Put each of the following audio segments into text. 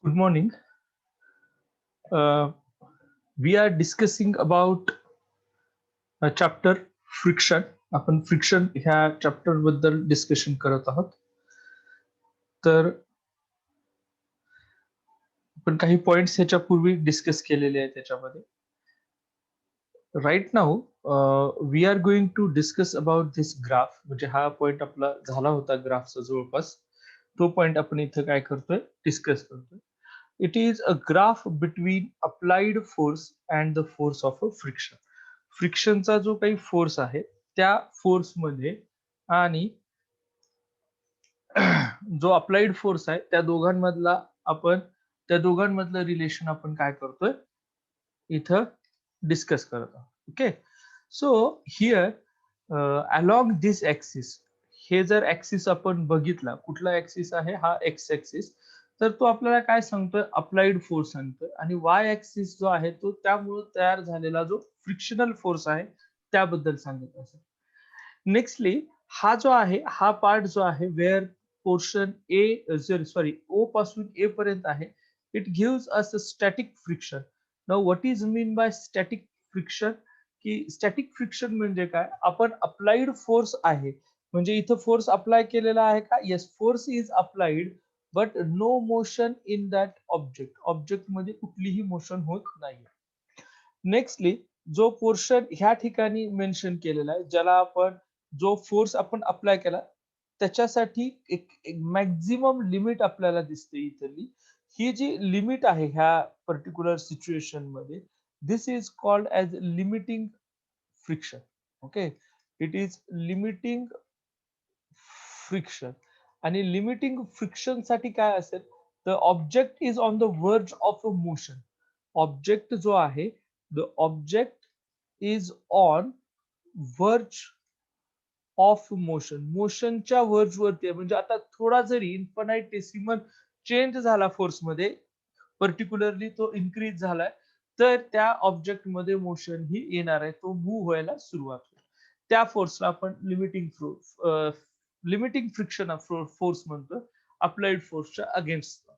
Good morning. Uh, we are discussing about a chapter friction. आपण friction ह्या chapter बद्दल discussion करत आहोत. तर आपण काही पॉइंट्स ह्याच्या पूर्वी डिस्कस केलेले आहेत त्याच्यामध्ये. Right now we are going to discuss about this graph. म्हणजे हा पॉइंट आपला झाला होता ग्राफचा जवळपास. तो पॉइंट आपण इथं काय करतोय डिस्कस करतोय. It is a graph between applied force and the force of a friction. फ्रिक्शनचा जो काही फोर्स आहे त्या फोर्स मध्ये आणि जो अप्लाइड फोर्स आहे त्या दोघांमधलं रिलेशन आपण काय करतोय इथं डिस्कस करत आहोत. Okay, so here along this axis, हे जर ऍक्सिस आपण बघितला, कुठला ऍक्सिस आहे हा एक्स ऍक्सिस, तर तो आपल्याला काय सांगतोय अप्लाइड फोर्स सांगतोय, आणि वाय ऍक्सिस जो आहे तो त्यामुळे तयार झालेला जो फ्रिक्शनल फोर्स आहे त्याबद्दल सांगत असेल. नेक्स्टली हा जो आहे हा पार्ट जो आहे वेअर पोर्शन ए सॉरी ओ पासून ए पर्यंत आहे, it gives us static friction. Now what is mean by static friction? की स्टॅटिक फ्रिक्शन म्हणजे काय, आपण अप्लाइड फोर्स आहे म्हणजे इथं फोर्स अप्लाय केलेला आहे का, yes force is applied but no motion in that object. Object मध्ये कुठलीही मोशन होत नाही. नेक्स्टली जो पोर्शन ह्या ठिकाणी मेन्शन केलेला आहे, ज्याला आपण जो फोर्स आपण अप्लाय केला त्याच्यासाठी एक मॅक्झिमम लिमिट आपल्याला दिसते इथली. ही जी लिमिट आहे ह्या पर्टिक्युलर सिच्युएशन मध्ये, this is called as limiting friction. Okay, it is limiting friction. आणि लिमिटिंग फ्रिक्शन साठी काय असेल, the object is on the verge of a motion. Object जो आहे, the object is on verge of motion. मोशनच्या verge वरती आहे. म्हणजे आता थोडा जरी इन्फानाइटेसिमल चेंज झाला फोर्स मध्ये, पर्टिक्युलरली तो इन्क्रीज झालाय, तर त्या ऑब्जेक्ट मध्ये मोशन ही येणार आहे, तो मूव्ह व्हायला सुरुवात होईल. त्या फोर्सला आपण लिमिटिंग फ्रिक्शन फोर्स म्हणतो, अप्लाइड फोर्सच्या अगेन्स्ट.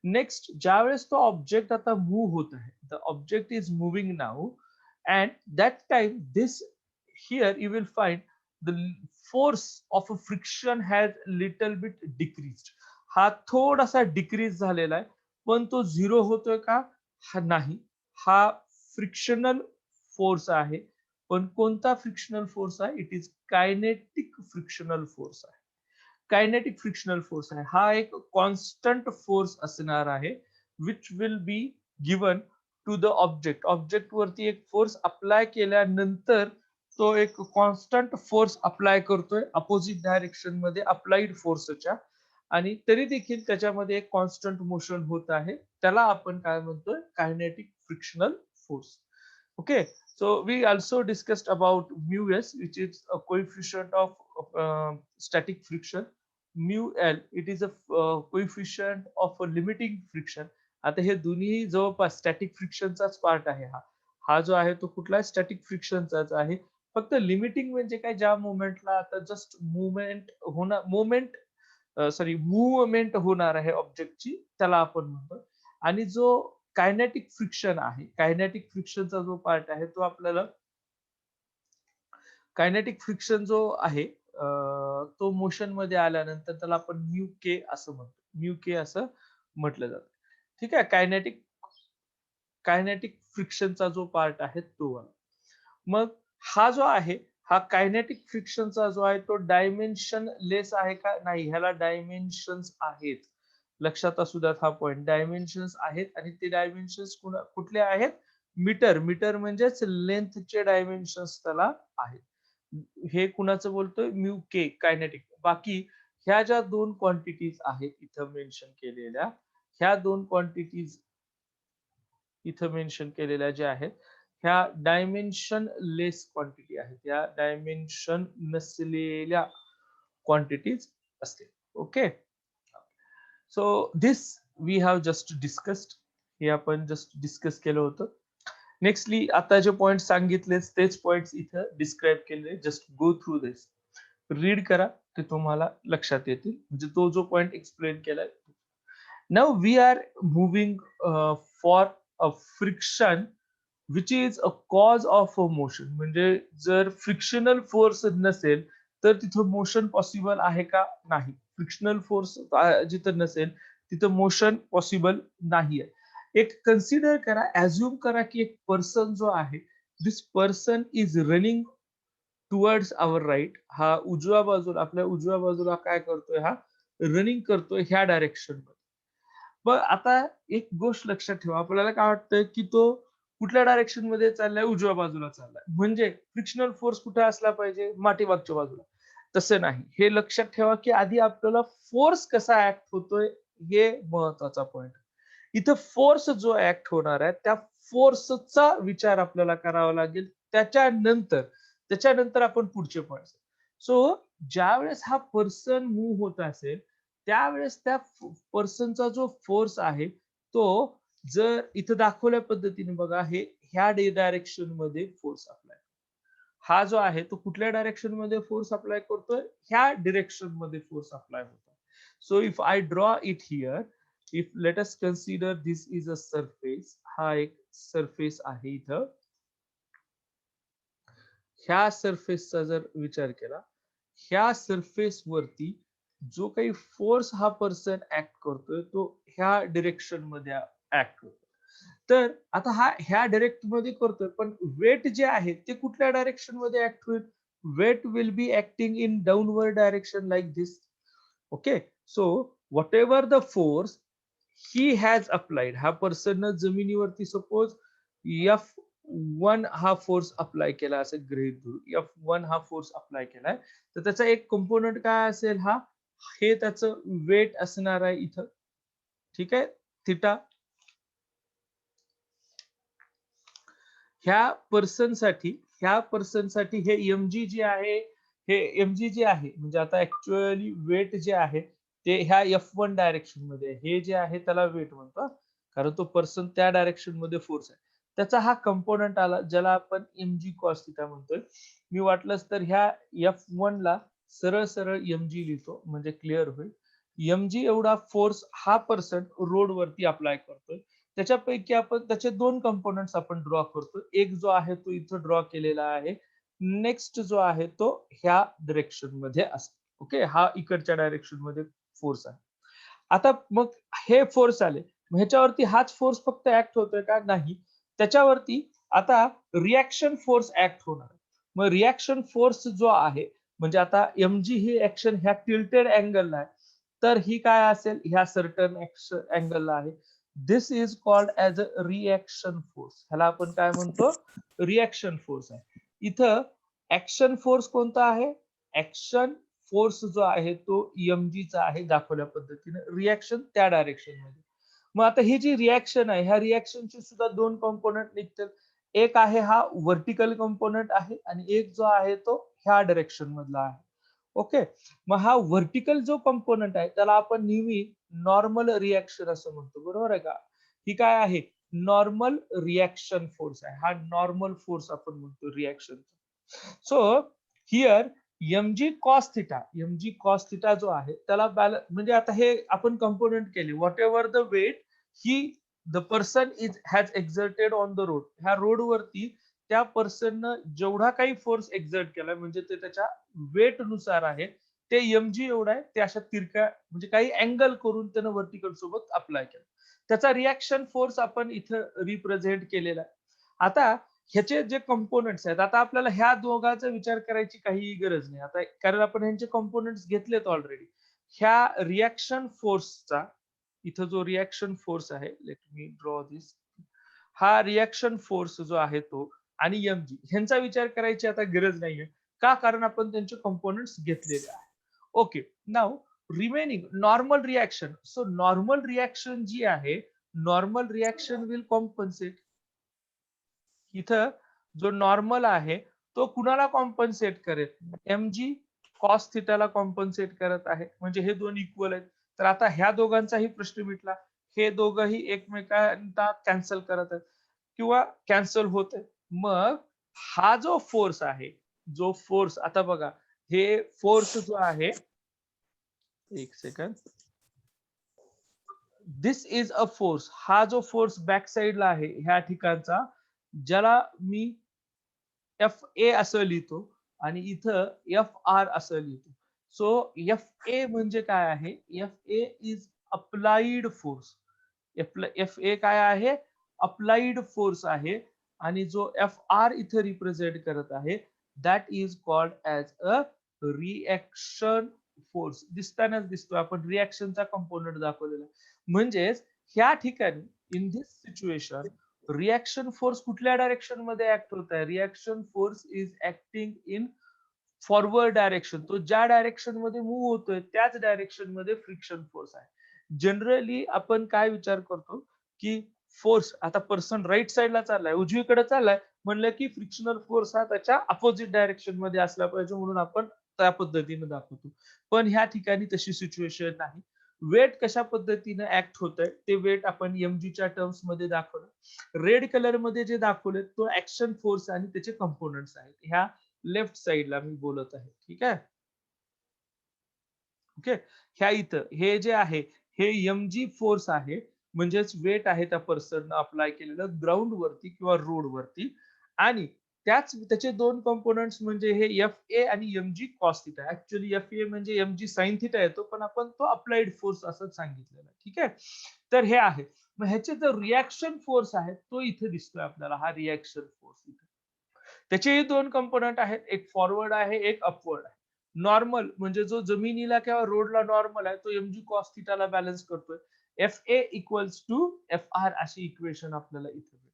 नेक्स्ट ज्यावेळेस तो ऑब्जेक्ट आता मूव्ह होत आहे, the object is moving now, and that time this here you will find the force of a friction has little bit decrease. हा थोडासा डिक्रीज झालेला आहे, पण तो झिरो होतोय का, हा नाही. हा फ्रिक्शनल फोर्स आहे, पण कोणता फ्रिक्शनल फोर्स आहे, it is kinetic frictional force आहे. कायनेटिक फ्रिक्शनल फोर्स आहे हा एक कॉन्स्टंट फोर्स असणार आहे, which will be given to the object. Object वरती एक फोर्स अप्लाय केल्यानंतर तो एक कॉन्स्टंट फोर्स अप्लाय करतोय अपोजिट डायरेक्शन मध्ये अप्लाइड फोर्सच्या, आणि तरी देखील त्याच्यामध्ये एक कॉन्स्टंट मोशन होत आहे, त्याला आपण काय म्हणतोय, kinetic frictional force. Okay, so we also discussed about mu s, which is a coefficient of static friction. Mu l, it is a coefficient of a limiting friction. आता हे दोन्ही जवळपास स्टॅटिक फ्रिक्शनचाच पार्ट आहे. हा हा जो आहे तो कुठला स्टॅटिक फ्रिक्शनचाच आहे. फक्त लिमिटिंग म्हणजे काय, ज्या मोमेंटला आता जस्ट मुवमेंट होणार, मूवमेंट होणार आहे ऑब्जेक्टची, त्याला आपण म्हणतो. आणि जो कायनेटिक फ्रिक्शन आहे, कायनेटिक फ्रिक्शनचा जो पार्ट आहे तो आपल्याला, कायनेटिक फ्रिक्शन जो आहे तो मोशन मध्ये आल्यानंतर त्याला आपण म्यू के असं म्हणतो. म्यू के असं म्हटलं जातं. ठीक आहे, कायनेटिक कायनेटिक फ्रिक्शनचा जो पार्ट आहे तो आहे. मग हा जो आहे, हा कायनेटिक फ्रिक्शनचा जो आहे तो डायमेन्शन लेस आहे का, नाही, ह्याला डायमेन्शन्स आहेत. लक्षात असू द्यात हा पॉइंट, डायमेन्शन्स आहेत, आणि ते डायमेन्शन्स कुठले आहेत, मीटर. मीटर म्हणजेच लेंथचे डायमेन्शन्स त्याला आहेत. हे कुणाचं बोलतोय, म्यू के, कायनेटिक. बाकी ह्या ज्या दोन क्वांटिटीज आहेत इथं मेन्शन केलेल्या, ह्या दोन क्वांटिटीज इथं मेन्शन केलेल्या ज्या आहेत, ह्या डायमेन्शन लेस क्वांटिटी आहेत, या डायमेन्शन नसलेल्या क्वांटिटीज असतील. Okay, so this we have just discussed. हे आपण जस्ट डिस्कस केलं होतं. नेक्स्टली आता जे पॉइंट सांगितले तेच पॉइंट्स इथं डिस्क्राईब केले. जस्ट गो थ्रू दिस, रीड करा, ते तुम्हाला लक्षात येतील. म्हणजे तो जो पॉइंट एक्सप्लेन केलाय. Now we are moving for a friction which is a cause of a motion. म्हणजे जर फ्रिक्शनल फोर्स नसेल तर तिथं मोशन पॉसिबल आहे का? नाही. फ्रिक्शनल फोर्स जिथं नसेल तिथं मोशन पॉसिबल नाही आहे. एक कन्सिडर करा, ऍझ्युम करा की एक पर्सन जो आहे, this person is running towards our right. हा उजव्या बाजूला, आपल्या उजव्या बाजूला काय करतोय, हा रनिंग करतोय ह्या डायरेक्शन मध्ये. पण आता एक गोष्ट लक्षात ठेवा, आपल्याला काय वाटतंय की तो कुठल्या डायरेक्शन मध्ये चाललाय, उजव्या बाजूला चाललाय, म्हणजे फ्रिक्शनल फोर्स कुठे असला पाहिजे, मागच्या बाजूला. तसं नाही. हे लक्षात ठेवा की आधी आपल्याला फोर्स कसा ऍक्ट होतोय हे महत्वाचा पॉइंट. इथं फोर्स जो ऍक्ट होणार आहे त्या फोर्सचा विचार आपल्याला करावा लागेल. त्याच्यानंतर आपण पुढचे पॉइंट. सो ज्यावेळेस हा पर्सन मूव्ह होत असेल त्यावेळेस त्या पर्सनचा जो फोर्स आहे तो, जर इथं दाखवल्या पद्धतीने बघा, हे ह्या डायरेक्शन मध्ये फोर्स अप्लाय, हा जो आहे तो कुठल्या डायरेक्शन मध्ये फोर्स अप्लाय करतोय, ह्या डायरेक्शन मध्ये फोर्स अप्लाय होतो. So if I draw it here, if let us consider this is a surface, हा एक सरफेस आहे इथं. ह्या सरफेसचा जर विचार केला, ह्या सरफेस वरती जो काही फोर्स हा पर्सन ऍक्ट करतोय तो ह्या डिरेक्शन मध्ये ऍक्ट करतो. तर आता हा ह्या डायरेक्ट मध्ये करतोय, पण वेट जे आहे ते कुठल्या डायरेक्शन मध्ये ऍक्ट होईल? Weight will be acting in downward direction like this. Okay, so whatever the force he has applied, हा पर्सन जमिनीवरती सपोज F1 हा फोर्स अप्लाय केला असेल, गृहीत धरू F1 हा फोर्स अप्लाय केलाय, तर त्याचा एक कंपोनंट काय असेल, हा हे त्याचं वेट असणार आहे इथं. ठीक आहे, थिटा. ह्या पर्सन साठी हे mg जे आहे, हे mg जे आहे, म्हणजे आता ऍक्च्युअली वेट जे आहे ते ह्या F1 डायरेक्शन मध्ये आहे. हे जे आहे त्याला वेट म्हणतो, कारण तो पर्सन त्या डायरेक्शन मध्ये फोर्स आहे. त्याचा हा कंपोनंट आला ज्याला आपण mg cos थिटा म्हणतोय. मी वाटलंच तर ह्या F1 ला सरळ सरळ mg लिहितो म्हणजे क्लिअर होईल. mg एवढा फोर्स हा पर्सन रोड वरती अप्लाय करतोय. त्याच्यापैकी आपण त्याचे दोन कंपोनंट्स आपण ड्रॉ करतो. एक जो आहे तो इथं ड्रॉ केलेला आहे, नेक्स्ट जो आहे तो ह्या डायरेक्शन मध्ये असतो. ओके, हा इकडच्या डायरेक्शन मध्ये फोर्स आहे. आता मग हे फोर्स आले, मग ह्याच्यावरती हाच फोर्स फक्त ऍक्ट होतोय का? नाही. त्याच्यावरती आता रिॲक्शन फोर्स ऍक्ट होणार. मग रिॲक्शन फोर्स जो आहे, म्हणजे आता mg ही ऍक्शन ह्या टिल्टेड अँगलला आहे, तर ही काय असेल, ह्या सर्टन अँगलला आहे. This is called as a reaction force. ह्याला आपण काय म्हणतो? रिॲक्शन फोर्स आहे. इथं ऍक्शन फोर्स कोणता आहे? ऍक्शन फोर्स जो आहे तो mg चा आहे दाखवल्या पद्धतीने, रिॲक्शन त्या डायरेक्शन मध्ये. मग आता ही जी रिॲक्शन आहे, ह्या रिॲक्शनचे सुद्धा दोन कंपोनंट निघतील. एक आहे हा व्हर्टिकल कंपोनंट आहे आणि एक जो आहे तो ह्या डायरेक्शन मधला आहे. ओके, मग हा व्हर्टिकल जो कंपोनंट आहे त्याला आपण नेहमी नॉर्मल रिॲक्शन असं म्हणतो, बरोबर आहे का? ही काय आहे? नॉर्मल रिॲक्शन फोर्स आहे. हा नॉर्मल फोर्स आपण म्हणतो reaction. So here mg cos theta जो आहे त्याला म्हणजे आता हे आपण कंपोनंट केले, whatever the weight he the person is has exerted on the road. ह्या रोड वरती त्या पर्सननं जेवढा काही फोर्स एक्झर्ट केलाय, म्हणजे ते त्याच्या वेट नुसार आहे, ते mg एवढा आहे, ते अशा तिरक्या म्हणजे काही अँगल करून त्यानं व्हर्टिकल सोबत अप्लाय केलं. त्याचा रिॲक्शन फोर्स आपण इथं रिप्रेझेंट केलेला आहे. आता ह्याचे जे कंपोनंट्स आहेत, आता आपल्याला ह्या दोघांचा विचार करायची काही गरज नाही आता, कारण आपण ह्यांचे कंपोनंट्स घेतलेत ऑलरेडी. ह्या रिॲक्शन फोर्सचा इथं जो रिॲक्शन फोर्स आहे, लेट मी ड्रॉ दिस, हा रिॲक्शन फोर्स जो आहे तो आणि mg ह्यांचा विचार करायची आता गरज नाहीये. का? कारण आपण त्यांचे कंपोनंट्स घेतलेले आहे. Okay, now remaining normal reaction. So normal reaction जी आहे, नॉर्मल रिॲक्शन विल कॉम्पन्सेट. इथं जो नॉर्मल आहे तो कुणाला कॉम्पन्सेट करेल? mg cos थिटाला कॉम्पन्सेट करत आहे, म्हणजे हे दोन इक्वल आहेत. तर आता ह्या दोघांचाही प्रश्न मिटला. हे दोघंही एकमेकांना कॅन्सल करत आहेत किंवा कॅन्सल होत आहेत. मग हा जो फोर्स आहे, जो फोर्स आता बघा, हे फोर्स जो आहे, एक second, this is a force, हा जो फोर्स बॅक साइडला आहे ह्या ठिकाणचा, ज्याला मी एफ ए असं लिहितो आणि इथं एफ आर असं लिहितो. सो एफ ए म्हणजे काय आहे, F A is applied force. F A काय आहे, अप्लाइड फोर्स आहे. आणि जो एफ आर इथं रिप्रेझेंट करत आहे, that is called as a reaction force. दिसतानाच दिसतो, आपण रिएक्शनचा कंपोनंट दाखवलेला. म्हणजेच ह्या ठिकाणी in this situation reaction force कुठल्या डायरेक्शन मध्ये ऍक्ट होत आहे, reaction force is acting in forward direction. तो ज्या डायरेक्शन मध्ये मूव्ह होतोय त्याच डायरेक्शन मध्ये फ्रिक्शन फोर्स आहे. जनरली आपण काय विचार करतो की फोर्स, आता पर्सन राईट साइडला चाललाय, उजवीकडे चाललाय, म्हणलं की फ्रिक्शनल फोर्स हा त्याच्या अपोजिट डायरेक्शन मध्ये असला पाहिजे, म्हणून आपण त्या पद्धतीने दाखवतो. पण ह्या ठिकाणी तशी सिच्युएशन नाही. वेट कशा पद्धतीने ऍक्ट होत आहे ते वेट आपण एमजीच्या टर्म्स मध्ये दाखवलं. रेड कलर मध्ये जे दाखवले तो ऍक्शन फोर्स आणि त्याचे कंपोनंट्स आहेत. ह्या लेफ्ट साइडला मी बोलत आहे. ठीक आहे. ओके. ह्या इथं हे जे आहे हे एमजी फोर्स आहे, म्हणजेच वेट आहे त्या पर्सन अप्लाय केलेलं ग्राउंड वरती किंवा रोड वरती. आणि त्याचे दोन कंपोनंट्स म्हणजे हे एफ ए आणि MG cos theta. Actually F A म्हणजे एमजी साइन थिटा येतो, पण आपण तो अप्लाइड फोर्स असंच सांगितलेलं. ठीक आहे. तर हे आहे. मग ह्याचे जो रिएक्शन फोर्स आहे तो इथे दिसतोय आपल्याला, हा रिएक्शन फोर्स इथे. त्याचेही दोन कंपोनंट आहेत, एक फॉरवर्ड आहे, एक अपवर्ड आहे. नॉर्मल म्हणजे जो जमिनीला किंवा रोडला नॉर्मल आहे, तो एमजी कॉस थिटाला बॅलन्स करतोय. F A equals to F R अशी इक्वेशन आपल्याला इथे भेटते.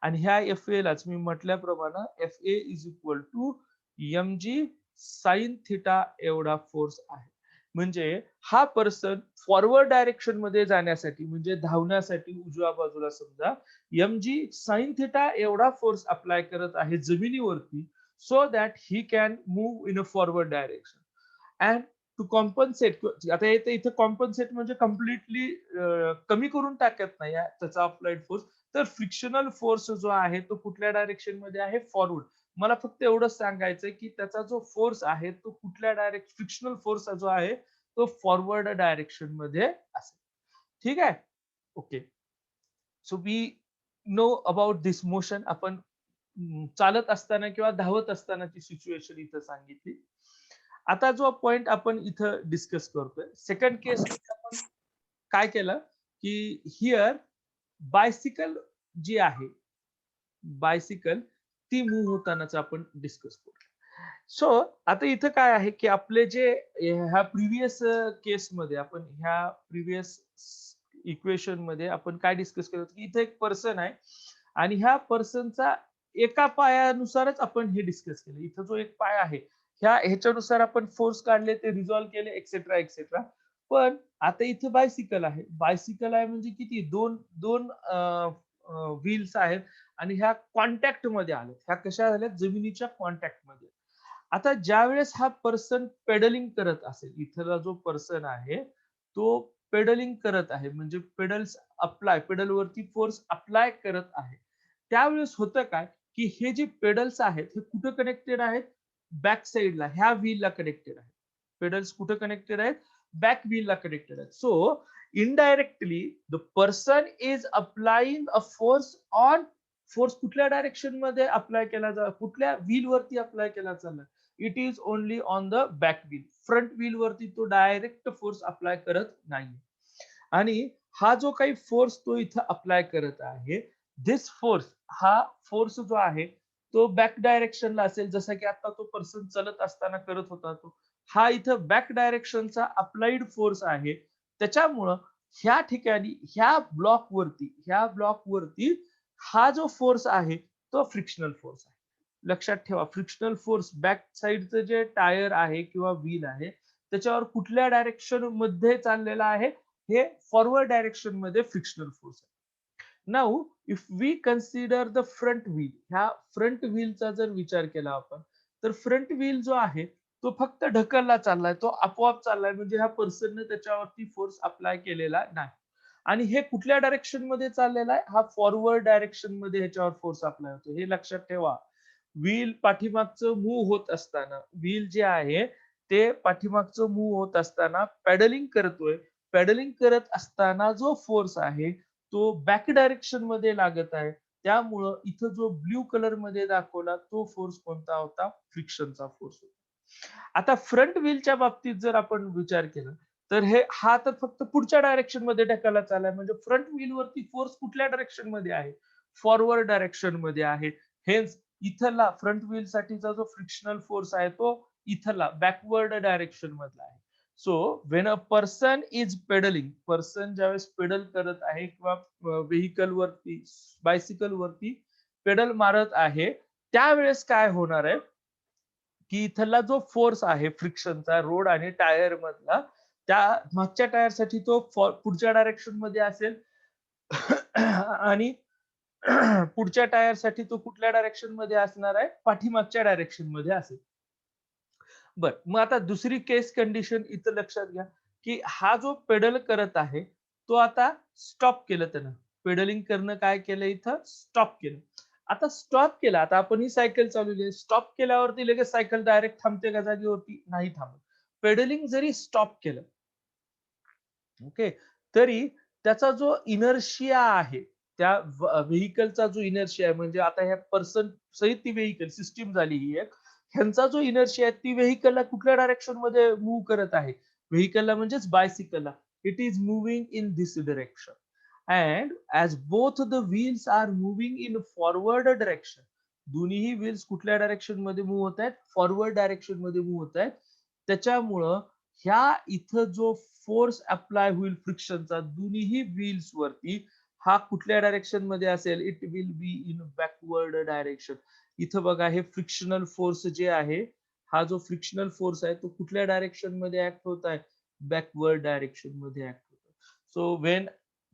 आणि ह्या एफ ए लाच मी म्हटल्याप्रमाणे F A is equal to MG sine theta एवढा फोर्स आहे. म्हणजे हा पर्सन फॉरवर्ड डायरेक्शन मध्ये जाण्यासाठी, म्हणजे धावण्यासाठी उजव्या बाजूला समजा एमजी साइन थिटा एवढा फोर्स अप्लाय करत आहे जमिनीवरती, so that he can move in a forward direction. And to compensate, आता इथे कॉम्पन्सेट म्हणजे कम्प्लिटली कमी करून टाकत नाही त्याचा अप्लाइड फोर्स. तर फ्रिक्शनल फोर्स जो आहे तो कुठल्या डायरेक्शन मध्ये आहे, फॉरवर्ड. मला फक्त एवढंच सांगायचंय की त्याचा जो फोर्स आहे तो कुठल्या डायरेक्शन, फ्रिक्शनल फोर्स जो आहे तो फॉरवर्ड डायरेक्शन मध्ये असेल. ठीक आहे. Okay. So we know about this motion. आपण चालत असताना किंवा धावत असतानाची सिच्युएशन इथं सांगितली. आता जो पॉइंट आपण इथं डिस्कस करतोय, सेकंड केस आपण काय केलं की हिअर बायसिकल जी आहे, बायसिकल ती मूव्ह होतानाच आपण डिस्कस करू. सो आता इथं काय आहे की आपले जे ह्या प्रिव्हियस केसमध्ये, आपण ह्या प्रिव्हियस इक्वेशन मध्ये आपण काय डिस्कस करत की इथे एक पर्सन आहे आणि ह्या पर्सनचा एका पायानुसारच आपण हे डिस्कस केलं. इथं जो एक पाय आहे ह्याच्यानुसार आपण फोर्स काढले, ते रिझॉल्व्ह केले, एक्सेट्रा एक्सेट्रा. पण आता इथं बायसिकल आहे. बायसिकल आहे म्हणजे किती, दोन दोन व्हील्स आहेत आणि ह्या कॉन्टॅक्ट मध्ये आल्या. ह्या कशा झाल्या, जमिनीच्या कॉन्टॅक्ट मध्ये. आता ज्या वेळेस हा पर्सन पेडलिंग करत असेल, इथला जो पर्सन आहे तो पेडलिंग करत आहे, म्हणजे पेडल्स अप्लाय, पेडल वरती फोर्स अप्लाय करत आहे, त्यावेळेस होतं काय की हे जे पेडल्स आहेत हे कुठे कनेक्टेड आहेत, बॅक साइडला ह्या व्हीलला कनेक्टेड आहेत. पेडल्स कुठे कनेक्टेड आहेत, बॅक व्हीलला कनेक्टेड आहेत. So indirectly the person is applying a force on, force कुठल्या डायरेक्शन मध्ये अप्लाय केला कुठल्या व्हील वरती अप्लाय केला चालला, it is only on the back wheel. Front wheel वरती तो डायरेक्ट फोर्स अप्लाय करत नाही. आणि हा जो काही फोर्स तो इथं अप्लाय करत आहे, दिस फोर्स, हा फोर्स जो आहे तो बॅक डायरेक्शनला असेल, जसं की आता तो पर्सन चलत असताना करत होता तो. हा इथं बॅक डायरेक्शनचा अप्लाइड फोर्स आहे. त्याच्यामुळं ह्या ठिकाणी ह्या ब्लॉक वरती हा जो फोर्स आहे तो फ्रिक्शनल फोर्स आहे. लक्षात ठेवा, फ्रिक्शनल फोर्स बॅक साइडचं जे टायर आहे किंवा व्हील आहे त्याच्यावर कुठल्या डायरेक्शन मध्ये चाललेला आहे, हे फॉरवर्ड डायरेक्शन मध्ये फ्रिक्शनल फोर्स आहे. Now if we consider the front wheel, ह्या फ्रंट व्हीलचा जर विचार केला आपण, तर फ्रंट व्हील जो आहे तो फक्त ढकलला चाललाय, तो आपोआप चाललाय, म्हणजे ह्या पर्सनने त्याच्यावरती फोर्स अप्लाय केलेला नाही. आणि हे कुठल्या डायरेक्शन मध्ये चाललेला आहे, हा फॉरवर्ड डायरेक्शन मध्ये ह्याच्यावर फोर्स अप्लाय होतो. हे लक्षात ठेवा. व्हील पाठीमागचं मूव्ह होत असताना, व्हील जे आहे ते पाठीमागचं मूव्ह होत असताना पेडलिंग करतोय, पेडलिंग करत असताना जो फोर्स आहे तो बॅक डायरेक्शन मध्ये लागत आहे. त्यामुळं इथं जो ब्ल्यू कलर मध्ये दाखवला तो फोर्स कोणता होता? फ्रिक्शनचा फोर्स होता. आता फ्रंट व्हीलच्या बाबतीत जर आपण विचार केला, तर हा तर फक्त पुढच्या डायरेक्शन मध्ये ढकलला चाललाय. म्हणजे फ्रंट व्हील वरती फोर्स कुठल्या डायरेक्शन मध्ये आहे? फॉरवर्ड डायरेक्शन मध्ये आहे. हेन्स इथला फ्रंट व्हील साठीचा जो फ्रिक्शनल फोर्स आहे तो इथला बॅकवर्ड डायरेक्शन मधला आहे. So when a person is pedalling, person ज्यावेळेस पेडल करत आहे किंवा व्हेइकल वरती, बायसिकल वरती पेडल मारत आहे, त्यावेळेस काय होणार आहे, की इथला जो फोर्स आहे फ्रिक्शनचा रोड आणि टायर मधला, त्या मागच्या टायर साठी तो पुढच्या डायरेक्शन मध्ये असेल आणि पुढच्या टायर साठी तो कुठल्या डायरेक्शन मध्ये असणार आहे? पाठीमागच्या डायरेक्शन मध्ये असेल. बर, मग आता दुसरी केस कंडिशन इथं लक्षात घ्या, की हा जो पेडल करत आहे, तो आता स्टॉप केलं त्यानं. पेडलिंग करणं काय केलं इथं? स्टॉप केलं. आता स्टॉप केला. आता आपण ही सायकल चालवली आहे. स्टॉप केल्यावरती लगेच सायकल डायरेक्ट थांबते का जागेवरती? नाही थांबत. पेडलिंग जरी स्टॉप केलं, ओके, तरी त्याचा जो इनर्शिया आहे, त्या व्हेइकलचा जो इनर्शिया आहे, म्हणजे आता ह्या पर्सन सहित ती व्हेइकल सिस्टीम झाली ही एक. ह्यांचा जो इनर्शिया आहे ती व्हेइकलला कुठल्या डायरेक्शन मध्ये मूव्ह करत आहे? व्हेइकलला म्हणजेच बायसिकलला. It is moving in this direction. And as both the wheels are moving in forward direction, दोन्हीही व्हील्स कुठल्या डायरेक्शन मध्ये मूव्ह होत आहेत? फॉरवर्ड डायरेक्शन मध्ये मूव्ह होत आहेत. त्याच्यामुळं ह्या इथं जो फोर्स अप्लाय होईल फ्रिक्शनचा दोन्हीही व्हील्स वरती, हा कुठल्या डायरेक्शन मध्ये असेल? It will be in backward direction. इथं बघा हे फ्रिक्शनल फोर्स जे आहे, हा जो फ्रिक्शनल फोर्स आहे तो कुठल्या डायरेक्शन मध्ये ऍक्ट होत आहे? बॅकवर्ड डायरेक्शन मध्ये ऍक्ट होत आहे. So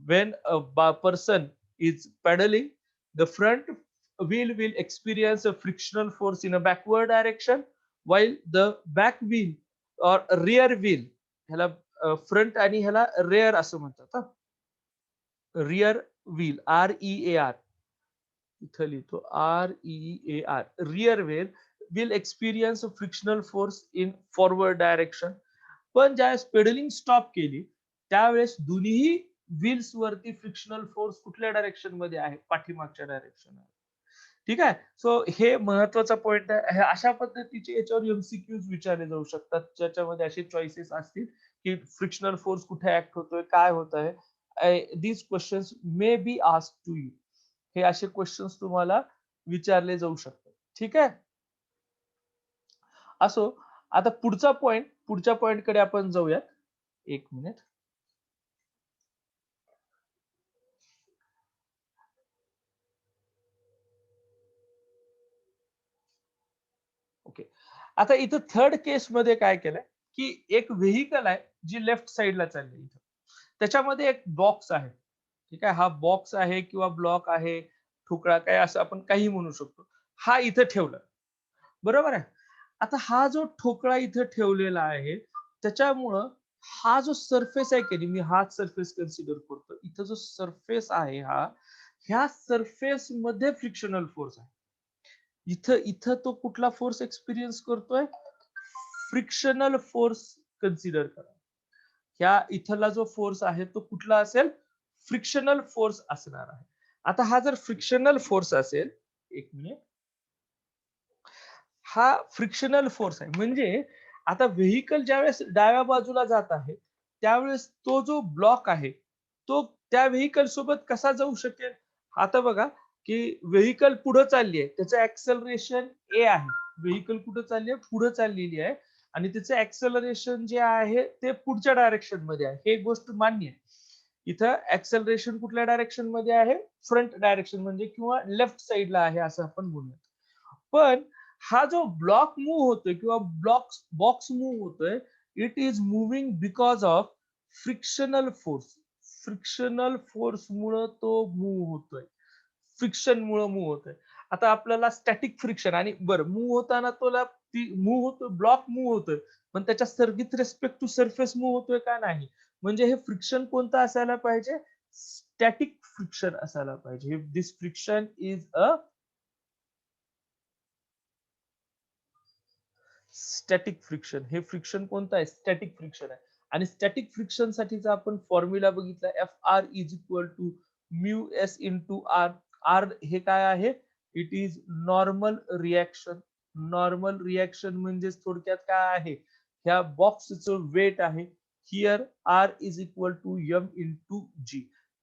when a person is pedaling, the front wheel will experience a frictional force in a backward direction, while the back wheel or rear wheel, ह्याला फ्रंट आणि ह्याला rear असं म्हणतात. Rear wheel, R E A R, इथं लिहितो R E A R, rear wheel will experience frictional force in forward direction. पण ज्यावेळेस pedalling stop केली, त्यावेळेस दोन्ही व्हील्स वरती फ्रिक्शनल फोर्स कुठल्या डायरेक्शन मध्ये आहे? पाठीमागच्या डायरेक्शन. ठीक आहे. सो हे महत्वाचा पॉइंट आहे. हे अशा पद्धतीचे याच्यावर एमसीक्यूज विचारले जाऊ शकतात, ज्याच्यामध्ये असे चॉईसेस असतील, की फ्रिक्शनल फोर्स कुठे ऍक्ट होतोय, काय होत आहे. These questions may be asked to you. हे असे क्वेश्चन्स तुम्हाला विचारले जाऊ शकतात. ठीक आहे. असो, आता पुढच्या पॉइंट कडे आपण जाऊयात. एक मिनिट. ओके. आता इथं थर्ड केस मध्ये काय केलंय, की एक व्हेइकल आहे जी लेफ्ट साइडला चालली इथं. त्याच्यामध्ये एक बॉक्स आहे. ठीक आहे. हा बॉक्स आहे किंवा ब्लॉक आहे, ठोकळा काय असं आपण काही म्हणू शकतो. हा इथं ठेवला. बरोबर आहे. आता हा जो ठोकळा इथं ठेवलेला आहे, त्याच्यामुळं हा जो सरफेस आहे की नाही, मी हाच सरफेस कन्सिडर करतो. इथं जो सरफेस आहे हा, ह्या सरफेस मध्ये फ्रिक्शनल फोर्स आहे. इथं इथं तो कुठला फोर्स एक्सपिरियन्स करतोय? फ्रिक्शनल फोर्स कन्सिडर करा. ह्या इथला जो फोर्स आहे तो कुठला असेल? फ्रिक्शनल फोर्स असणार आहे. आता हा जर फ्रिक्शनल फोर्स असेल, एक मिनिट, हा फ्रिक्शनल फोर्स आहे. म्हणजे आता व्हेइकल ज्यावेळेस डाव्या बाजूला जात आहे, त्यावेळेस तो जो ब्लॉक आहे, तो त्या व्हेइकल सोबत कसा जाऊ शकेल? आता बघा, की व्हेइकल पुढे चालली आहे. त्याचं ॲक्सेलरेशन ए आहे. व्हेइकल कुठे चालली आहे? पुढे चाललेली आहे आणि त्याचं ॲक्सेलरेशन जे आहे ते पुढच्या डायरेक्शन मध्ये आहे. हे गोष्ट मान्य आहे. इथं ॲक्सेलरेशन कुठल्या डायरेक्शन मध्ये आहे? फ्रंट डायरेक्शन म्हणजे किंवा लेफ्ट साइडला आहे असं आपण म्हणूयात. पण हा जो ब्लॉक मूव्ह होतोय किंवा बॉक्स मूव्ह होतोय, it is moving because of frictional force. Frictional force मुळे तो मूव्ह होतोय. फ्रिक्शन मुळे मूव्ह होतोय. आता आपल्याला स्टॅटिक फ्रिक्शन आणि बरं मूव्ह होताना तुला ती मूव्ह होतो, ब्लॉक मूव्ह होतोय, पण त्याच्या with respect to surface move होतोय का? नाही. म्हणजे हे फ्रिक्शन कोणतं असायला पाहिजे? स्टॅटिक फ्रिक्शन असायला पाहिजे. This friction is a static friction. हे फ्रिक्शन कोणतं आहे? स्टॅटिक फ्रिक्शन आहे. आणि स्टॅटिक फ्रिक्शन साठीचा आपण फॉर्म्युला बघितला F R is equal to mu S into R. R हे काय आहे? It is normal reaction. Normal reaction म्हणजे थोडक्यात काय आहे? ह्या बॉक्सचं वेट आहे. Here R is equal to M into G.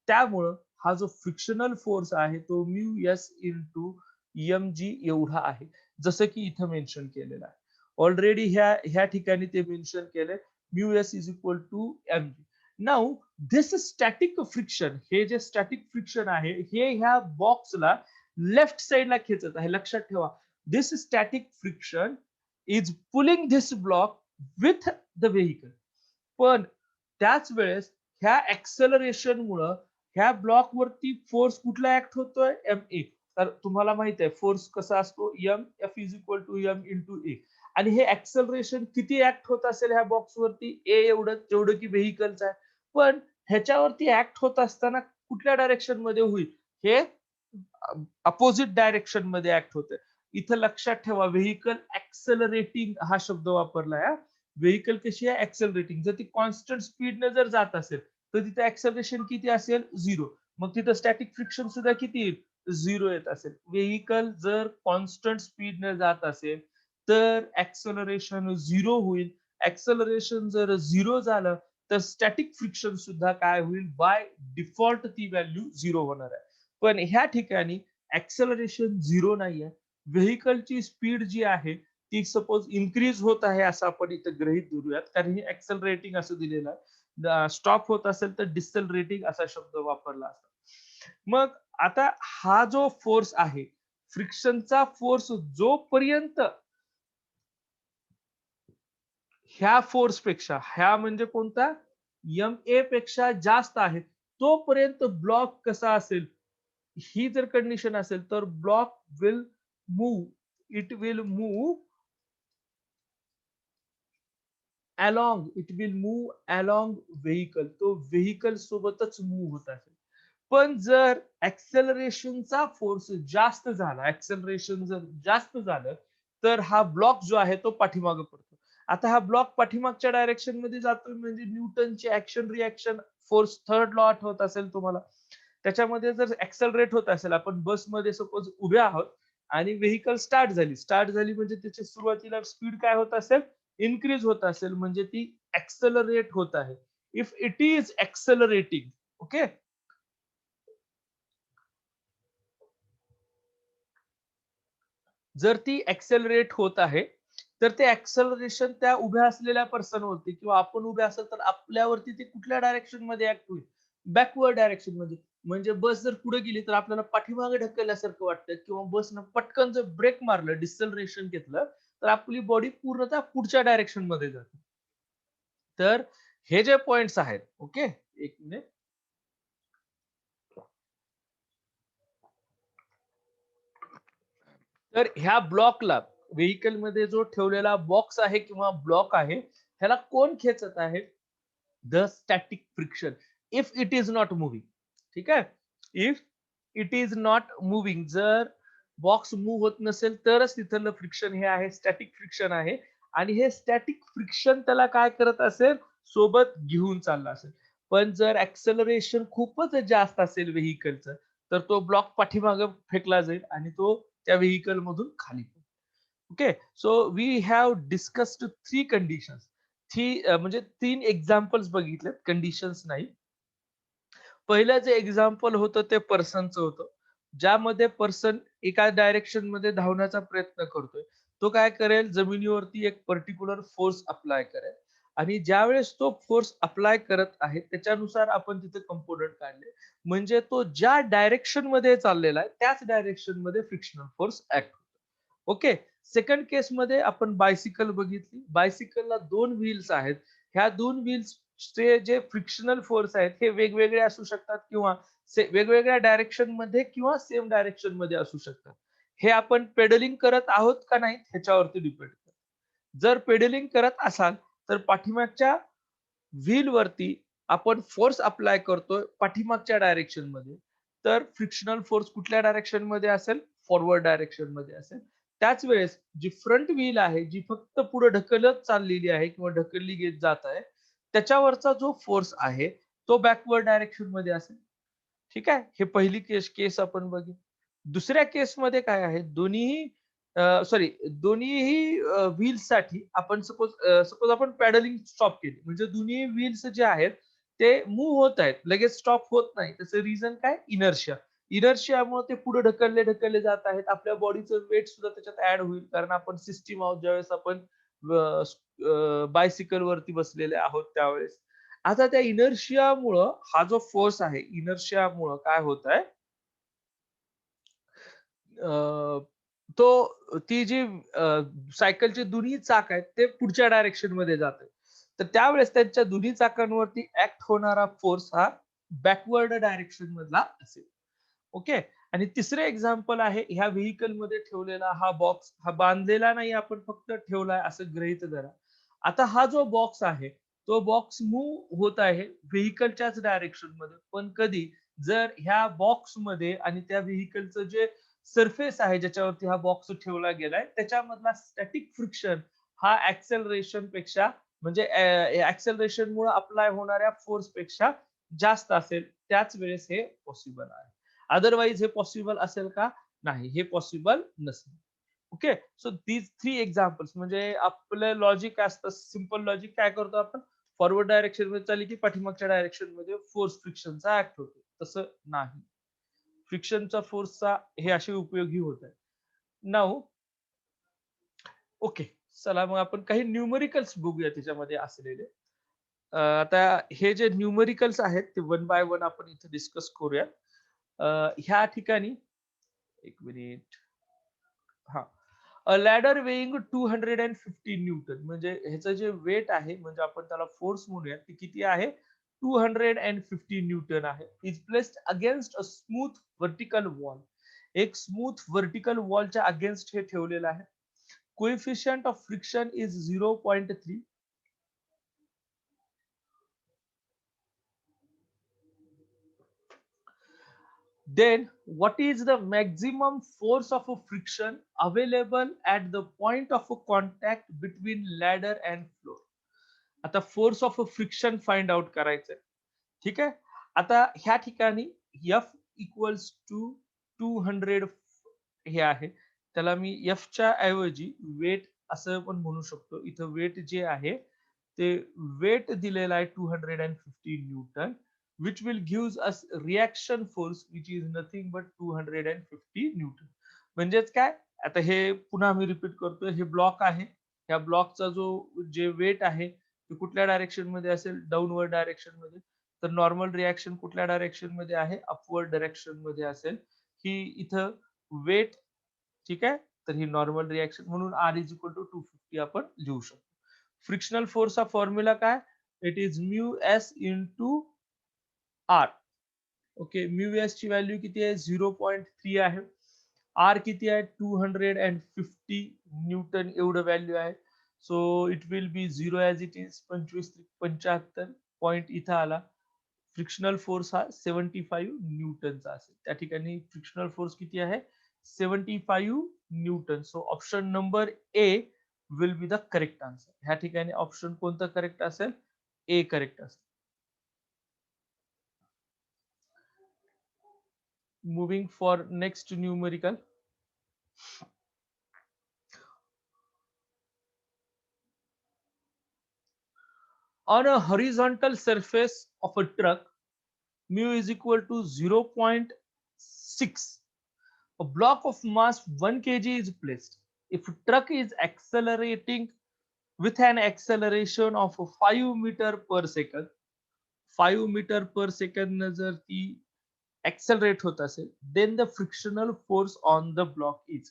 त्यामुळं हा जो फ्रिक्शनल फोर्स आहे तो mu S into M G एवढा आहे, जसं की इथं मेन्शन केलेलं आहे. ऑलरेडी ह्या ठिकाणी ते मेन्शन केलंय mu S is equal to M G. Now this static friction, हे जे स्टॅटिक फ्रिक्शन आहे हे ह्या बॉक्सला लेफ्ट साइडला खेचत आहे. लक्षात ठेवा, this static friction is pulling this block with the vehicle. पण त्याच वेळेस ह्या ऍक्सेलरेशन मुळे ह्या ब्लॉक वरती फोर्स कुठला ऍक्ट होतोय? M A. तर तुम्हाला माहित आहे फोर्स कसा असतो? M F is equal to M into A. आणि हे ऍक्सेलरेशन किती ऍक्ट होत असेल ह्या बॉक्स वरती? ए एवढं, जेवढं की व्हेइकलच आहे. पण ह्याच्यावरती ऍक्ट होत असताना कुठल्या डायरेक्शन मध्ये होईल? हे अपोजिट डायरेक्शन मध्ये ऍक्ट होते. इथं लक्षात ठेवा, व्हेइकल ऍक्सेलरेटिंग हा शब्द वापरलाय. व्हेइकल कशी आहे? ऍक्सेलरेटिंग. जर ती कॉन्स्टंट स्पीडने जर जात असेल तर तिथे ऍक्सेलरेशन किती असेल? 0. मग तिथं स्टॅटिक फ्रिक्शन सुद्धा किती येईल? 0 येत असेल. व्हेइकल जर कॉन्स्टंट स्पीडने जात असेल तर ऍक्सेलरेशन 0 होईल. ऍक्सेलरेशन जर 0 झालं तर स्टॅटिक फ्रिक्शन सुद्धा काय होईल? बाय डिफॉल्ट ती व्हॅल्यू 0 होणार आहे. पण ह्या ठिकाणी ऍक्सेलरेशन 0 नाहीये. व्हेइकलची स्पीड जी आहे ती सपोज इन्क्रीज होत आहे असं आपण इथं गृहीत धरूयात, कारण हे ऍक्सेलरेटिंग असं दिलेलं आहे. स्टॉप होत असेल तर डिसेलरेटिंग असा शब्द वापरला असता. मग आता हा जो फोर्स आहे, फ्रिक्शनचा फोर्स जोपर्यंत ह्या फोर्स पेक्षा, ह्या म्हणजे कोणता? एम ए पेक्षा जास्त आहे, तोपर्यंत ब्लॉक कसा असेल? ही जर कंडिशन असेल तर block will move, it will move along vehicle. तो व्हेइकल सोबतच मूव्ह होत असेल. पण जर ऍक्सेलरेशनचा फोर्स जास्त झाला, ऍक्सेलरेशन जर जास्त झालं तर हा ब्लॉक जो आहे तो पाठीमागे पडतो. आता हा ब्लॉक पाठीमागच्या डायरेक्शन मध्ये जातोय म्हणजे न्यूटनची action reaction force third law आठवत असेल तुम्हाला. त्याच्यामध्ये जर ऍक्सेलरेट होत असेल, आपण बसमध्ये सपोज उभे आहोत आणि व्हेइकल स्टार्ट झाली म्हणजे त्याची सुरुवातीला स्पीड काय होत असेल? इन्क्रीज होत असेल, म्हणजे ती ऍक्सेलरेट होत आहे. इफ इट इज ऍक्सेलरेटिंग, ओके, जर ती ऍक्सेलरेट होत आहे तर ते ऍक्सेलरेशन त्या उभ्या असलेल्या पर्सन वरती किंवा आपण उभे असेल तर आपल्यावरती ते कुठल्या डायरेक्शन मध्ये ऍक्ट होईल? बॅकवर्ड डायरेक्शन मध्ये. म्हणजे बस जर पुढे गेली तर आपल्याला पाठीमागे ढकलल्यासारखं वाटतं, किंवा बसनं पटकन जर ब्रेक मारलं, डिसेलरेशन घेतलं, तर आपली बॉडी पूर्णतः पुढच्या डायरेक्शन मध्ये जाते. तर हे जे पॉइंट्स आहेत, ओके, एक मिनिट. तर ह्या ब्लॉकला, व्हेइकल मध्ये जो ठेवलेला बॉक्स आहे किंवा ब्लॉक आहे, ह्याला कोण खेचत आहे? The static friction. If it is not moving. ठीक आहे. If it is not moving, जर बॉक्स मूव्ह होत नसेल तरच तिथलं फ्रिक्शन हे आहे, स्टॅटिक फ्रिक्शन आहे. आणि हे स्टॅटिक फ्रिक्शन त्याला काय करत असेल? सोबत घेऊन चाललं असेल. पण जर ऍक्सेलरेशन खूपच जास्त असेल व्हेइकलचं, तर तो ब्लॉक पाठीमागे फेकला जाईल आणि तो त्या व्हेइकल मधून खाली. Okay, so we have discussed 3 conditions. म्हणजे 3 एक्झाम्पल्स बघितलेत, कंडिशन्स नाही. पहिलं जे एक्झाम्पल होतं ते पर्सनचं होतं, ज्यामध्ये पर्सन एका डायरेक्शन मध्ये धावण्याचा प्रयत्न करतोय. तो काय करेल? जमिनीवरती एक पर्टिक्युलर फोर्स अप्लाय करेल आणि ज्यावेळेस तो फोर्स अप्लाय करत आहे त्याच्यानुसार आपण तिथे कंपोनंट काढले, म्हणजे तो ज्या डायरेक्शन मध्ये चाललेला आहे त्याच डायरेक्शन मध्ये फ्रिक्शनल फोर्स ऍक्ट होतो. ओके. सेकंड केस मध्ये आपण बायसिकल बघितली. बायसिकलला 2 व्हील्स आहेत. ह्या 2 व्हील्सचे जे फ्रिक्शनल फोर्स आहेत हे वेगवेगळे असू शकतात किंवा वेगवेगळ्या डायरेक्शन मध्ये किंवा सेम डायरेक्शन मध्ये असू शकतात. हे आपण पेडलिंग करत आहोत का नाही ह्याच्यावरती डिपेंड करतं. जर पेडलिंग करत असाल तर पाठीमागच्या व्हील वरती आपण फोर्स अप्लाय करतोय पाठीमागच्या डायरेक्शन मध्ये, तर फ्रिक्शनल फोर्स कुठल्या डायरेक्शन मध्ये असेल? फॉरवर्ड डायरेक्शन मध्ये असेल. त्याच वेळेस जी फ्रंट व्हील आहे, जी फक्त पुढे ढकलत चाललेली आहे किंवा ढकलली जात आहे, त्याच्यावरचा जो फोर्स आहे तो बॅकवर्ड डायरेक्शन मध्ये असेल. ठीक आहे, हे पहिली केस आपण बघू. दुसऱ्या केसमध्ये काय आहे, दोन्हीही सॉरी दोन्हीही व्हील्ससाठी आपण सपोज आपण पॅडलिंग स्टॉप केली, म्हणजे दोन्ही व्हील्स जे आहेत ते मूव्ह होत आहेत, लगेच स्टॉप होत नाही. त्याचं रिझन काय? इनर्शिया. इनर्शियामुळे ते पुढे ढकलले ढकलले जात आहेत. आपल्या बॉडीचं वेट सुद्धा त्याच्यात ऍड होईल, कारण आपण सिस्टीम आहोत ज्यावेळेस आपण बायसिकल वरती बसलेले आहोत त्यावेळेस. आता त्या इनर्शियामुळं हा जो फोर्स आहे, इनर्शियामुळं काय होत आहे, ती जी सायकलचे दोन्ही चाक आहेत ते पुढच्या डायरेक्शन मध्ये जात आहेत. तर त्यावेळेस त्यांच्या दोन्ही चाकांवरती ऍक्ट होणारा फोर्स हा बॅकवर्ड डायरेक्शन मधला असेल. ओके. आणि तिसरे एक्झाम्पल आहे, ह्या व्हेइकल मध्ये ठेवलेला हा बॉक्स, हा बांधलेला नाही, आपण फक्त ठेवलाय असं गृहीत धरा. आता हा जो बॉक्स आहे तो बॉक्स मूव्ह होत आहे व्हेइकलच्याच डायरेक्शन मध्ये, पण कधी? जर ह्या बॉक्स मध्ये आणि त्या व्हेइकलचं जे सरफेस आहे ज्याच्यावरती हा बॉक्स ठेवला गेलाय त्याच्यामधला स्टॅटिक फ्रिक्शन हा ऍक्सेलरेशन पेक्षा, म्हणजे ऍक्सेलरेशन मुळे अप्लाय होणाऱ्या फोर्स पेक्षा जास्त असेल, त्याच वेळेस हे पॉसिबल आहे. अदरवाईज हे पॉसिबल असेल का? नाही, हे पॉसिबल नसेल. Okay. So these three examples, म्हणजे आपलं लॉजिक असतं सिंपल लॉजिक, काय करतो आपण? फॉरवर्ड डायरेक्शन मध्ये चालली की पाठीमागच्या डायरेक्शन मध्ये फोर्स फ्रिक्शनचा ऍक्ट होतो. तसं नाही. फ्रिक्शनचा फोर्सचा हे असे उपयोगी होत आहे. Now okay. चला मग आपण काही न्यूमरिकल्स बघूया त्याच्यामध्ये असलेले. आता हे जे न्यूमरिकल्स आहेत ते वन बाय वन आपण इथे डिस्कस करूया. ह्या ठिकाणी एक मिनिट. हा. अ लॅडर वेइंग 250 न्यूटन, म्हणजे ह्याचं जे वेट आहे, म्हणजे आपण त्याला फोर्स म्हणूया, ते किती आहे? 250 न्यूटन आहे. Is placed against a smooth vertical wall. एक स्मूथ वर्टिकल वॉलच्या अगेन्स्ट हे ठेवलेलं आहे. Coefficient of friction is 0.3. Then what is the maximum force of a friction available at the point of a contact between ladder and floor? आता force of a friction find out करायचंय. ठीक आहे. आता ह्या ठिकाणी F इक्वल्स टू 200 हे आहे, त्याला मी F च्या ऐवजी वेट असं पण म्हणू शकतो. इथं वेट जे आहे ते वेट दिलेलं आहे 250 Newton, which will gives us reaction force which is nothing but 250 Newton. म्हणजेच काय? आता हे पुन्हा मी रिपीट करतोय, हे ब्लॉक आहे. या ब्लॉकचा जो जे वेट आहे ते कुठल्या डायरेक्शन मध्ये असेल? डाऊनवर्ड डायरेक्शन मध्ये. तर नॉर्मल रिएक्शन कुठल्या डायरेक्शन मध्ये आहे? अपवर्ड डायरेक्शन मध्ये असेल. ही इथं वेट, ठीक आहे. तर ही नॉर्मल रिएक्शन, म्हणून R इज इक्वल टू 250 आपण लिहू शकतो. फ्रिक्शनल फोर्सचा फॉर्म्युला काय? It is mu S into R. Okay. Mu S ची व्हॅल्यू किती आहे? 0.3 आहे. आर किती आहे? 250 न्यूटन एवढं व्हॅल्यू आहे. So it will B 0 as it is. 25-75 point इथं आला. फ्रिक्शनल फोर्स हा 75 न्यूटनचा असेल. त्या ठिकाणी फ्रिक्शनल फोर्स किती आहे? 75 Newton. So option number A will be the correct answer. ह्या ठिकाणी ऑप्शन कोणतं करेक्ट असेल? ए करेक्ट असेल. Moving for next numerical. On a horizontal surface of a truck, mu is equal to 0.6. A block of mass 1 kg is placed. If truck is accelerating with an acceleration of 5 meter per second, 5 meter per second न जर ती accelerate होत असेल, then the frictional force on the block is.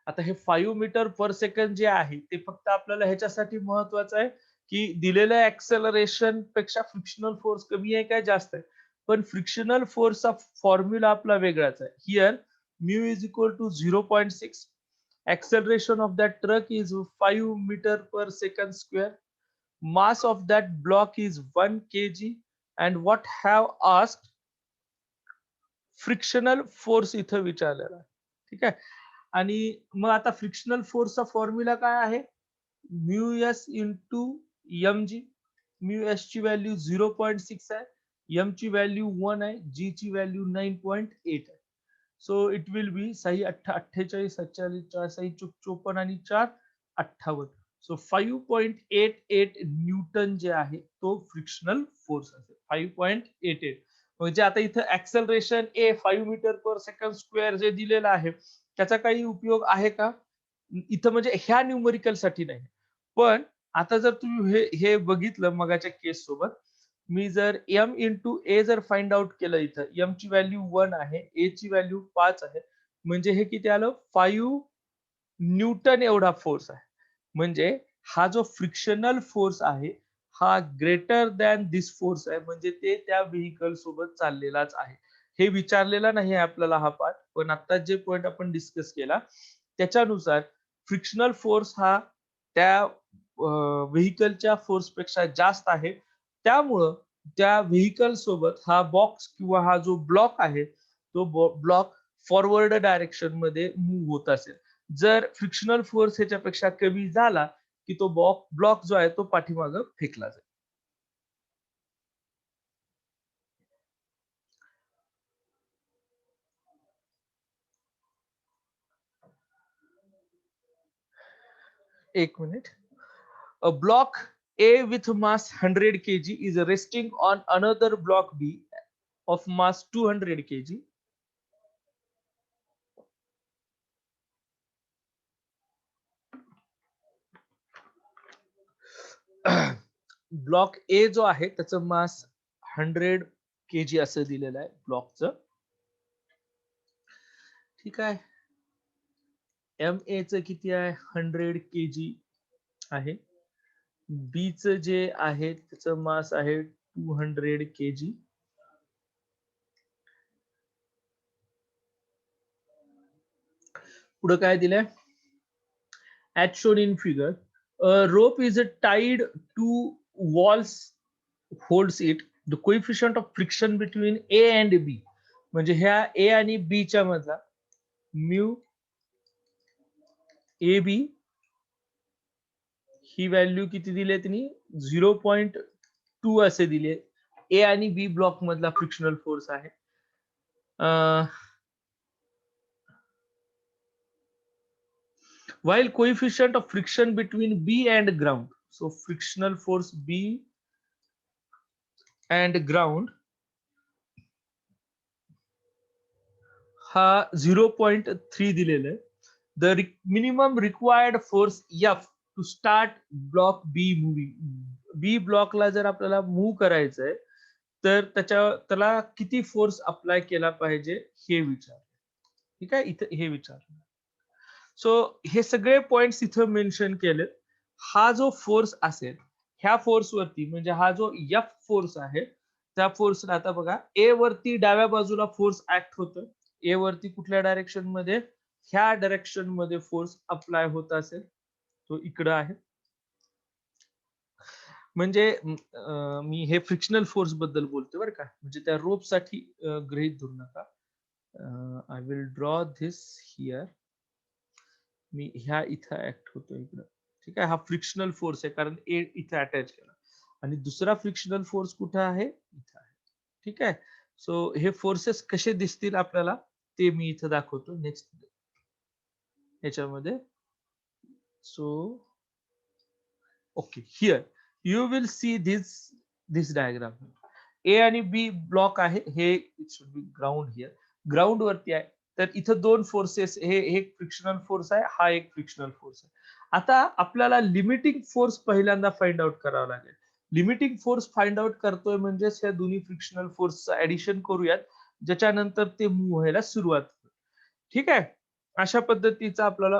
आता हे 5 metre पर second जे आहे ते फक्त आपल्याला ह्याच्यासाठी महत्वाचं आहे की दिलेल्या ऍक्सेलरेशन पेक्षा फ्रिक्शनल फोर्स कमी आहे काय जास्त आहे. पण फ्रिक्शनल फोर्सचा फॉर्म्युला आपला वेगळाच आहे. Here mu is equal to 0.6. acceleration of that truck is 5 meter per second square. Mass of that block is 1 kg. And what have asked? Frictional force इथं विचारलेला आहे. ठीक आहे. आणि मग आता फ्रिक्शनल फोर्सचा फॉर्म्युला काय आहे? Mu S into M G. Mu S ची व्हॅल्यू 0.6 आहे, एम ची व्हॅल्यू 1 आहे, जी ची व्हॅल्यू 9.8 आहे. सो इट विल बी 48, 47, 6 चूक 54 आणि 4 58. सो 5.88 न्यूटन जे आहे तो फ्रिक्शनल फोर्स असेल. 5.88 म्हणजे आता इथं ऍक्सलरेशन ए 5 मीटर पर सेकंड स्क्वेअर जे दिलेलं आहे त्याचा काही उपयोग आहे का इथं, म्हणजे ह्या न्यूमरिकल साठी नाही. पण आता जर तुम्ही हे बघितलं मगाच्या केस सोबत, मी जर एम इंटू ए जर फाइंड आउट केलं, इथं एम ची व्हॅल्यू 1 आहे, ए ची व्हॅल्यू 5 आहे, म्हणजे हे किती आलं 5 न्यूटन एवढा फोर्स आहे. म्हणजे हा जो फ्रिक्शनल फोर्स आहे हा ग्रेटर दॅन दिस फोर्स आहे, म्हणजे ते त्या व्हेकल सोबत चाललेलाच आहे. हे विचारलेला नाही आपल्याला हा पार्ट, पण आता जे पॉइंट आपण डिस्कस केला त्याच्यानुसार फ्रिक्शनल फोर्स हा त्या व्हेकलच्या फोर्स पेक्षा जास्त आहे. त्यामुळं त्या व्हेकल सोबत हा बॉक्स किंवा हा जो ब्लॉक आहे तो ब्लॉक फॉरवर्ड डायरेक्शन मध्ये मूव्ह होत असेल. जर फ्रिक्शनल फोर्स ह्याच्यापेक्षा कमी झाला की तो ब्लॉक जो आहे तो पाठीमागं फेकला जाईल. एक minute. A block A with mass 100 kg is resting on another block B of mass 200 kg. Block ए जो आहे त्याचं मास 100 केजी असं दिलेलं आहे ब्लॉकचं. ठीक आहे. एम ए च किती आहे 100 केजी आहे. बी च जे आहे त्याचं मास आहे 200 केजी. पुढे काय दिलंय, as shown in figure, a rope is tied to walls holds it. The coefficient of friction between A and B, म्हणजे ह्या A आणि B च्या मधला mu A B he value किती दिली त्यांनी 0.2 असे दिले. ए आणि बी ब्लॉक मधला फ्रिक्शनल फोर्स आहे. while coefficient of friction between B and ground, so frictional force B and ground हा 0.3 दिलेला आहे. The minimum required force F to start block B moving. B ब्लॉकला जर आपल्याला मूव्ह करायचंय तर त्याला किती फोर्स अप्लाय केला पाहिजे हे विचार. ठीक आहे, इथं हे विचार. सो हे सगळे पॉइंट्स इथं मेन्शन केले. हा जो फोर्स असेल ह्या फोर्स वरती, म्हणजे हा जो एफ फोर्स आहे त्या फोर्सला आता बघा ए वरती डाव्या बाजूला फोर्स ऍक्ट होतं. ए वरती कुठल्या डायरेक्शन मध्ये, ह्या डायरेक्शन मध्ये फोर्स अप्लाय होत असेल तो इकडं आहे. म्हणजे मी हे फ्रिक्शनल फोर्स बद्दल बोलतोय बरं का, म्हणजे त्या रोप साठी गृहीत धरू नका. I will draw this here. मी ह्या इथं ऍक्ट होतो इकडं. ठीक आहे, हा फ्रिक्शनल फोर्स आहे कारण ए इथं अटॅच केला आणि दुसरा फ्रिक्शनल फोर्स कुठं आहे इथं आहे. ठीक आहे. सो हे फोर्सेस कसे दिसतील आपल्याला ते मी इथं दाखवतो नेक्स्ट ह्याच्यामध्ये. So okay, here you will see this diagram. A आणि बी ब्लॉक आहे, हे it should be ground here. Ground वरती आहे तर इथं दोन फोर्सेस, हे एक फ्रिक्शनल फोर्स आहे, हा एक फ्रिक्शनल फोर्स आहे. आता आपल्याला लिमिटिंग फोर्स पहिल्यांदा फाइंड आउट करावा लागेल. लिमिटिंग फोर्स फाइंड आउट करतोय म्हणजेच या दोन्ही फ्रिक्शनल फोर्सचं ऍडिशन करूयात, ज्याच्यानंतर ते मूव्ह व्हायला सुरुवात होईल. ठीक आहे, अशा पद्धतीचा आपल्याला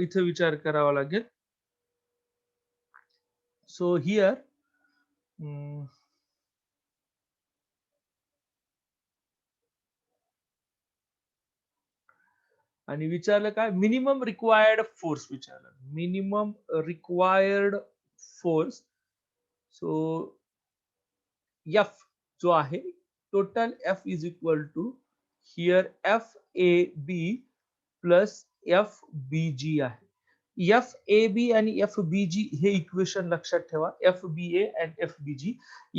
इथे विचार करावा लागेल. सो हिअर आणि विचारलं काय, मिनिमम रिक्वायर्ड फोर्स विचारलं. Minimum required force. So F जो आहे total F is equal to here F A B plus F B G आहे. एफ ए बी आणि एफ बी जी हे इक्वेशन लक्षात ठेवा. F B A and F B G.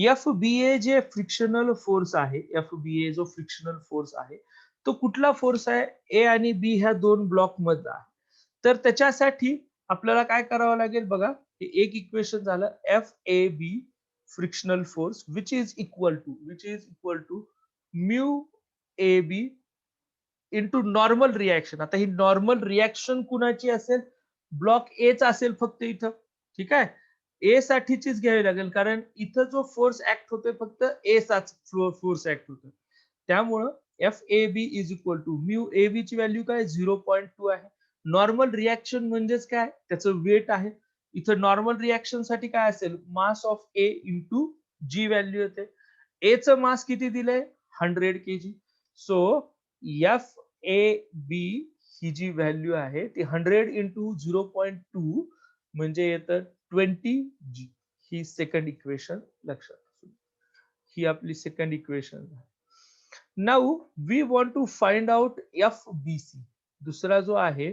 F B A जे frictional force आहे, F B A जो frictional force आहे, तो कुठला फोर्स आहे? ए आणि बी ह्या दोन ब्लॉक मधला आहे. तर त्याच्यासाठी आपल्याला काय करावं लागेल बघा. हे एक इक्वेशन झालं. F A B frictional force which is equal to mu A B into normal reaction. आता ही नॉर्मल रिॲक्शन कुणाची असेल? ब्लॉक ए चा असेल फक्त इथं. ठीक आहे. ए साठीचीच घ्यावी लागेल, कारण इथं जो फोर्स ऍक्ट होतोय फक्त ए चाच फोर्स ऍक्ट होतोय. त्यामुळं F A B is equal to mu A B ची व्हॅल्यू काय? 0.2 आहे. नॉर्मल रिॲक्शन म्हणजेच काय? त्याचं वेट आहे. इथं नॉर्मल रिॲक्शन साठी काय असेल? Mass of A into G value येते. ए चं मास किती दिलंय? 100 KG. So F A B ही जी व्हॅल्यू आहे ती 100 इंटू 0.2 म्हणजे येतं 20 जी. ही सेकंड इक्वेशन लक्षात असू. ही आपली सेकंड इक्वेशन आहे. Now we want to find out F B C. दुसरा जो आहे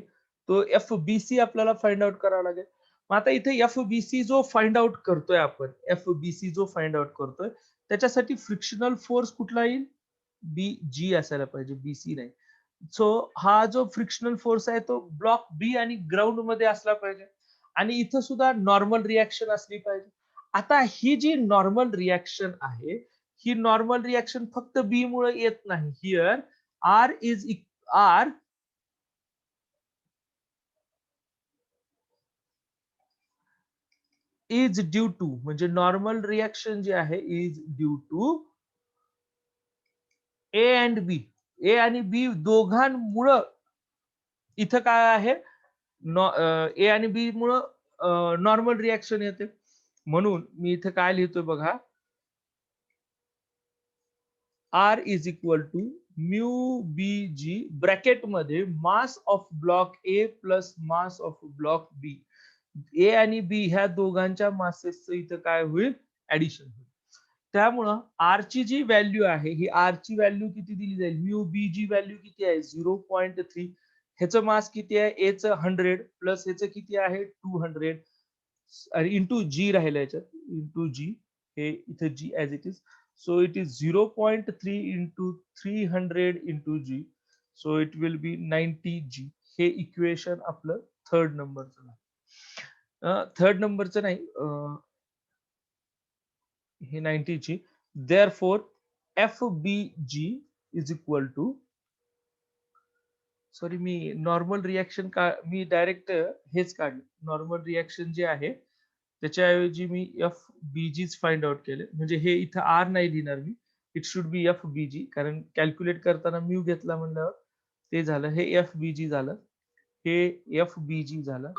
तो एफ बी सी आपल्याला फाइंड आउट करावा लागेल. मग आता इथे एफ बी सी जो फाइंड आउट करतोय आपण, एफ बी सी जो फाइंड आउट करतोय त्याच्यासाठी फ्रिक्शनल फोर्स कुठला येईल? बी जी असायला पाहिजे, बी सी नाही. सो हा जो फ्रिक्शनल फोर्स आहे तो ब्लॉक बी आणि ग्राउंड मध्ये असला पाहिजे. आणि इथं सुद्धा नॉर्मल रिॲक्शन असली पाहिजे. आता ही जी नॉर्मल रिॲक्शन आहे, ही नॉर्मल रिॲक्शन फक्त बी मुळे येत नाही. Here are R is due to, म्हणजे नॉर्मल रिॲक्शन जी आहे is due to A and B. A आणि बी दोघांमुळं इथं काय आहे? ए आणि बी मुळे नॉर्मल रिॲक्शन येते. म्हणून मी इथे काय लिहितोय बघा. R is equal to mu B G bracket मध्ये mass of block A plus mass of block B. A आणि बी ह्या दोघांच्या मासेसचं इथं काय होईल? ऍडिशन होईल. त्यामुळं आर ची जी व्हॅल्यू आहे, ही आर ची व्हॅल्यू किती दिली जाईल? म्यू बी जी व्हॅल्यू किती आहे? 0.3. ह्याचं मास किती आहे? ए चं 100 प्लस ह्याचं किती आहे? 200 आणि इंटू जी राहिलं याच्यात, इंटू जी. हे इथे G as it is. So it is 0.3 into 300 into G. So it will be 90 G. हे इक्वेशन आपलं थर्ड नंबरचं. थर्ड नंबरचं नाही, हे 90 G. therefore F B G is equal to, sorry मी नॉर्मल रिॲक्शन का मी डायरेक्ट हेच काढलं. नॉर्मल रिॲक्शन जे आहे त्याच्याऐवजी मी एफ बी जीच फाइंड आउट केले. म्हणजे हे इथं आर नाही लिहिणार मी. It should B F B जी, कारण कॅल्क्युलेट करताना म्यू घेतला म्हणल्यावर ते झालं. हे एफ बी जी झालं, हे एफ बी जी झालं,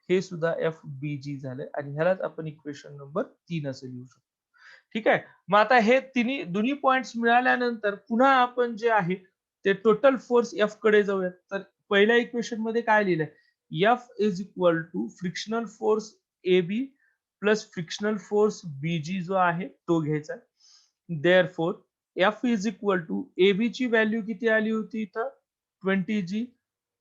हे सुद्धा एफ बी जी झालं आणि ह्यालाच आपण इक्वेशन नंबर 3 असं लिहू शकतो. ठीक आहे. मग आता हे दोन्ही पॉइंट्स मिळाल्यानंतर पुन्हा आपण जे आहे ते टोटल फोर्स एफ कडे जाऊयात. तर पहिल्या इक्वेशन मध्ये काय लिहिलंय? F is equal to frictional force A B plus frictional force B G जो आहे तो घ्यायचा. Therefore F is equal to A B ची व्हॅल्यू किती आली होती इथं? 20 G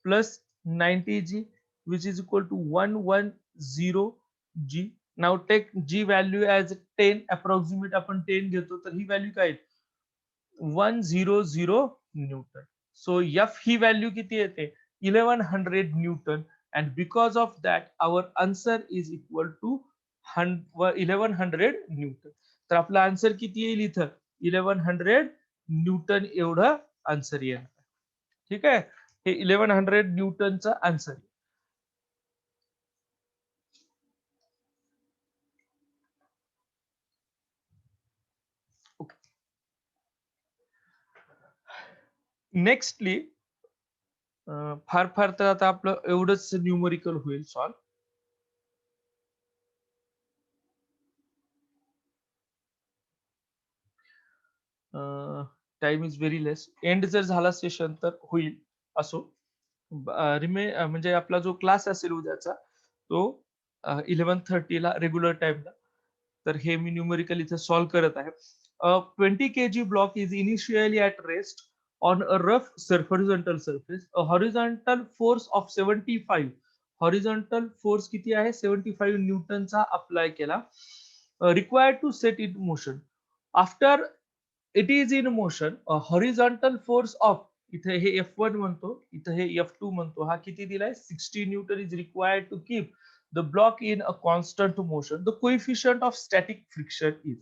plus 90 G which is equal to 110 G. Now take G value as 10, approximate आपण 10 घेतो, तर ही व्हॅल्यू काय? 100 न्यूटन. सो एफ ही व्हॅल्यू किती येते? 1100 newton. And because of that our answer is equal to 1100 newton. तर आपला आन्सर किती येईल इथं? 1100 न्यूटन एवढं आन्सर येईल. ठीक आहे. हे 1100 न्यूटनचं आन्सर. नेक्स्टली फार फार तर आता आपलं एवढंच न्यूमरिकल होईल solve. Time is very less. End जर झाला सेशन तर होईल असो. म्हणजे आपला जो क्लास असेल उद्याचा तो 11:30 ला रेग्युलर टाइमला. तर हे मी न्यूमरिकल इथे सॉल्व करत आहे. 20 kg block is initially at rest on a rough horizontal surface. A horizontal force of 75 horizontal force किती आहे 75 न्यूटनचा अप्लाय केला. Required to set it motion after it is in motion. Horizontal force of इथे हे F1 म्हणतो, इथे हे F2 म्हणतो, हा किती दिलाय 60 newton is required to keep the block in a constant motion. The coefficient of static friction is.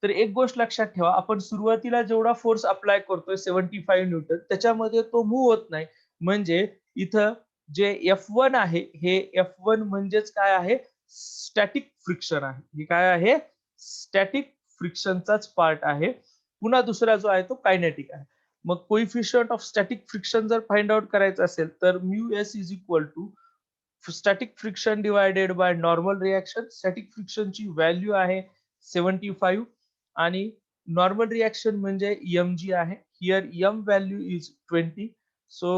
तर एक गोष्ट लक्षात ठेवा, आपण सुरुवातीला जेवढा फोर्स अप्लाय करतोय 75 न्यूटन त्याच्यामध्ये तो मूव्ह होत नाही. म्हणजे इथं जे F1 आहे हे F1 म्हणजेच काय आहे स्टॅटिक फ्रिक्शन आहे. हे काय आहे स्टॅटिक फ्रिक्शनचाच पार्ट आहे. पुन्हा दुसरा जो आहे तो कायनेटिक आहे. मग कोइफिशियंट ऑफ स्टॅटिक फ्रिक्शन जर फाइंड आउट करायचं असेल तर mu S is equal to static friction divided by normal reaction. Static फ्रिक्शनची व्हॅल्यू आहे 75 आणि नॉर्मल रिएक्शन म्हणजे mg आहे. Here m value is 20. So